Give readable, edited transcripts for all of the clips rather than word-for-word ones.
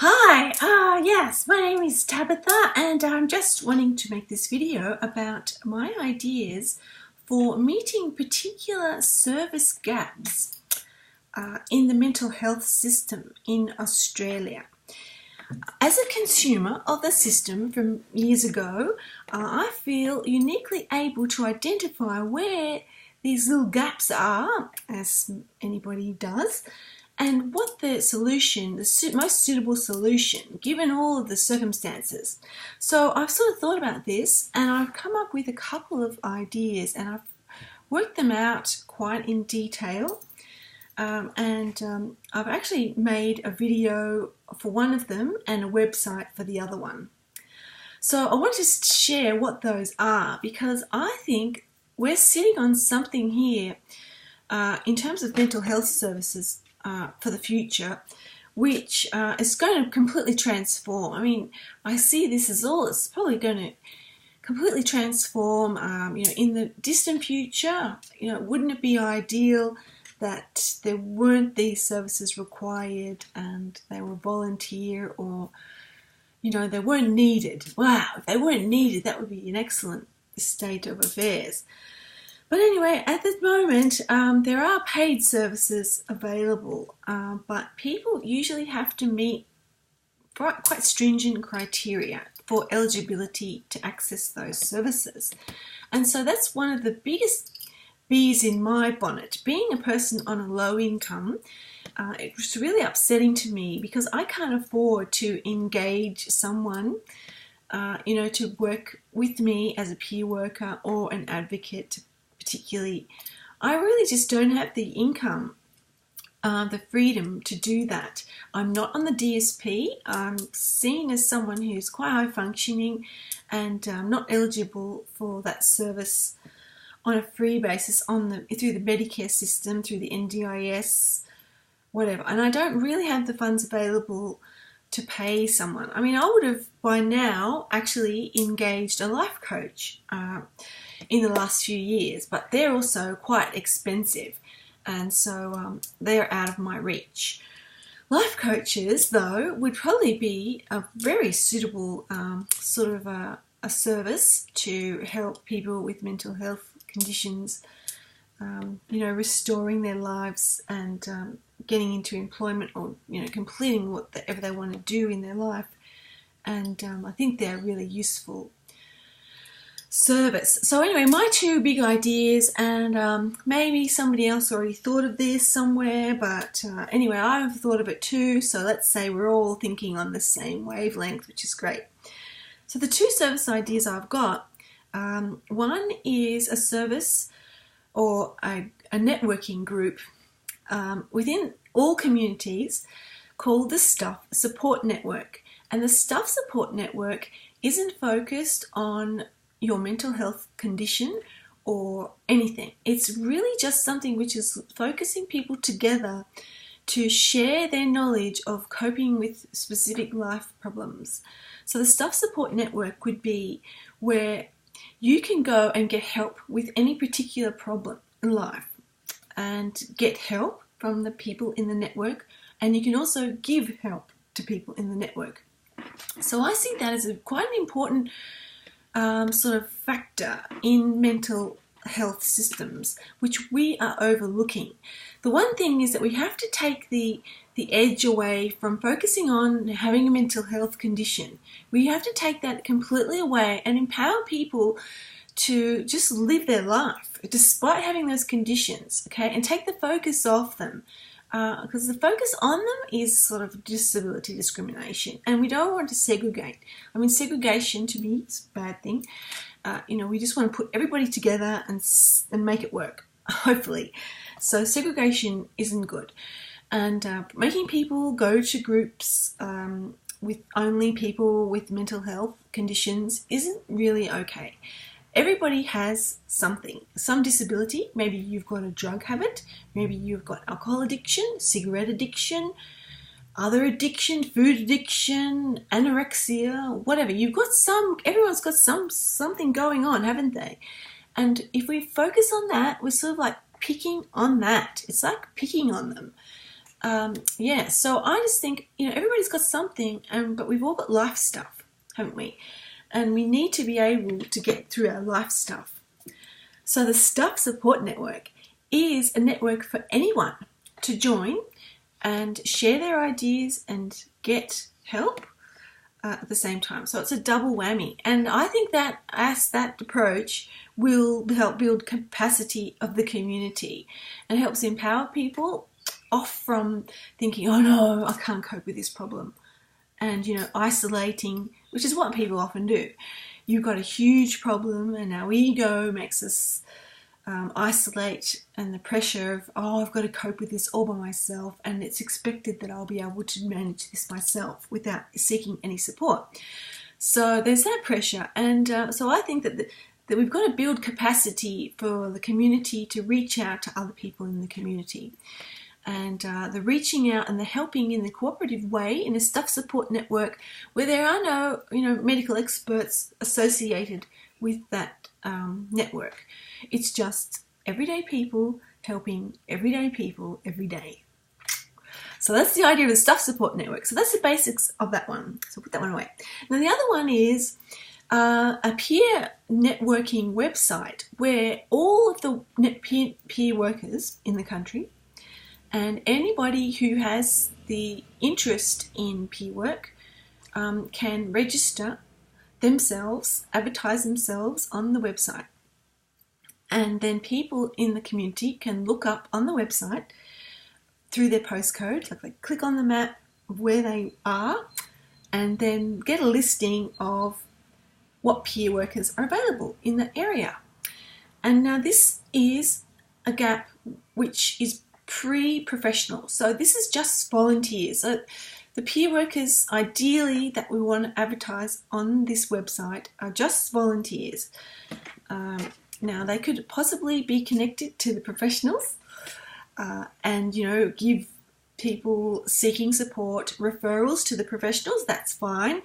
Hi, yes, my name is Tabatha and I'm just wanting to make this video about my ideas for meeting particular service gaps in the mental health system in Australia. As a consumer of the system from years ago, I feel uniquely able to identify where these little gaps are, as anybody does, and what the solution, the most suitable solution, given all of the circumstances. So I've sort of thought about this and I've come up with a couple of ideas and I've worked them out quite in detail. I've actually made a video for one of them and a website for the other one. So I want to share what those are because I think we're sitting on something here in terms of mental health services for the future, which is going to completely transform. I mean, I see this as all, it's probably going to completely transform, in the distant future. Wouldn't it be ideal that there weren't these services required and they were volunteer, or, they weren't needed? Wow, if they weren't needed, that would be an excellent state of affairs. But anyway, at the moment, there are paid services available, but people usually have to meet quite stringent criteria for eligibility to access those services. And so that's one of the biggest bees in my bonnet. Being a person on a low income, it was really upsetting to me because I can't afford to engage someone, to work with me as a peer worker or an advocate. Particularly, I really just don't have the income, the freedom to do that. I'm not on the DSP. I'm seen as someone who's quite high functioning and not eligible for that service on a free basis through the Medicare system, through the NDIS, whatever. And I don't really have the funds available to pay someone. I mean, I would have by now actually engaged a life coach in the last few years, but they're also quite expensive, and so they're out of my reach. Life coaches, though, would probably be a very suitable sort of a service to help people with mental health conditions, restoring their lives and getting into employment, or completing whatever they want to do in their life. And I think they're really useful service. So anyway, my two big ideas, and maybe somebody else already thought of this somewhere, but anyway, I've thought of it too. So let's say we're all thinking on the same wavelength, which is great. So the two service ideas I've got, one is a service or a networking group within all communities called the Stuff Support Network. And the Stuff Support Network isn't focused on your mental health condition or anything. It's really just something which is focusing people together to share their knowledge of coping with specific life problems. So the Stuff Support Network would be where you can go and get help with any particular problem in life and get help from the people in the network, and you can also give help to people in the network. So I see that as quite an important sort of factor in mental health systems, which we are overlooking. The one thing is that we have to take the edge away from focusing on having a mental health condition. We have to take that completely away and empower people to just live their life despite having those conditions, okay, and take the focus off them. Because the focus on them is sort of disability discrimination, and we don't want to segregate. I mean, segregation to me is a bad thing. We just want to put everybody together and make it work, hopefully. So segregation isn't good. And making people go to groups with only people with mental health conditions isn't really okay. Everybody has something, some disability. Maybe you've got a drug habit, maybe you've got alcohol addiction, cigarette addiction, other addiction, food addiction, anorexia, whatever. Everyone's got something going on, haven't they? And if we focus on that, we're sort of like picking on that. It's like picking on them. yeah, so I just think, everybody's got something, but we've all got life stuff, haven't we? And we need to be able to get through our life stuff. So the Stuff Support Network is a network for anyone to join and share their ideas and get help at the same time. So it's a double whammy. And I think that that approach will help build capacity of the community and helps empower people off from thinking, oh no, I can't cope with this problem. And, isolating, which is what people often do. You've got a huge problem and our ego makes us isolate, and the pressure of, I've got to cope with this all by myself, and it's expected that I'll be able to manage this myself without seeking any support. So there's that pressure, and so I think that we've got to build capacity for the community to reach out to other people in the community. And the reaching out and the helping in the cooperative way in a Stuff Support Network where there are no, medical experts associated with that network. It's just everyday people helping everyday people every day. So that's the idea of the Stuff Support Network. So that's the basics of that one. So put that one away. Now the other one is a peer networking website where all of the peer workers in the country and anybody who has the interest in peer work can register themselves, advertise themselves on the website. And then people in the community can look up on the website through their postcode, like they click on the map of where they are, and then get a listing of what peer workers are available in that area. And now this is a gap which is pre-professional. So this is just volunteers. So the peer workers, ideally, that we want to advertise on this website are just volunteers. Now, they could possibly be connected to the professionals and, give people seeking support referrals to the professionals. That's fine.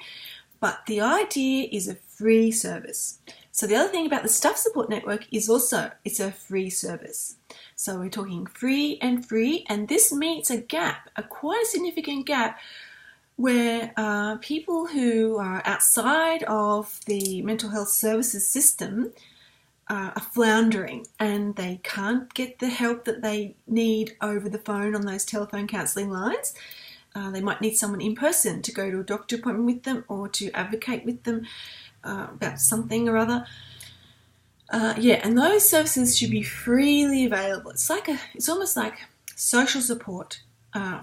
But the idea is a free service. So the other thing about the Stuff Support Network is also it's a free service. So we're talking free, and this meets a gap, a quite a significant gap, where people who are outside of the mental health services system are floundering and they can't get the help that they need over the phone on those telephone counselling lines. They might need someone in person to go to a doctor appointment with them or to advocate with them about something or other. And those services should be freely available. It's almost like social support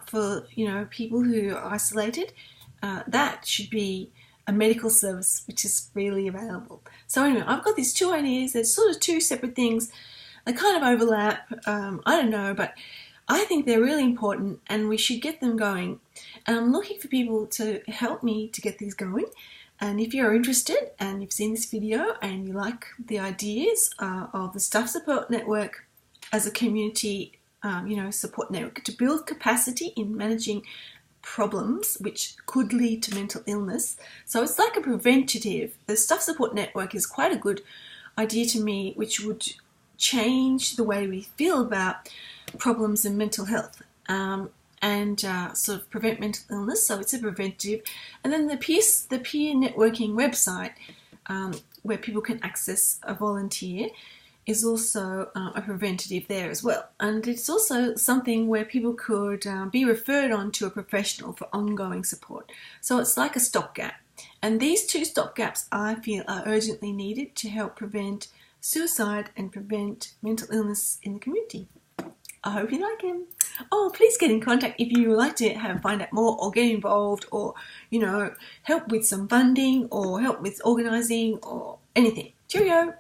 for people who are isolated. That should be a medical service which is freely available. So anyway, I've got these two ideas. They're sort of two separate things. They kind of overlap. I don't know, but I think they're really important and we should get them going. And I'm looking for people to help me to get these going. And if you're interested and you've seen this video and you like the ideas of the Stuff Support Network as a community, support network to build capacity in managing problems which could lead to mental illness. So it's like a preventative. The Stuff Support Network is quite a good idea to me, which would change the way we feel about problems in mental health. And sort of prevent mental illness, so it's a preventive. And then the peer networking website where people can access a volunteer is also a preventative there as well. And it's also something where people could be referred on to a professional for ongoing support. So it's like a stopgap. And these two stopgaps I feel are urgently needed to help prevent suicide and prevent mental illness in the community. I hope you like him. Oh, please get in contact if you would like to find out more or get involved or, help with some funding or help with organising or anything. Cheerio.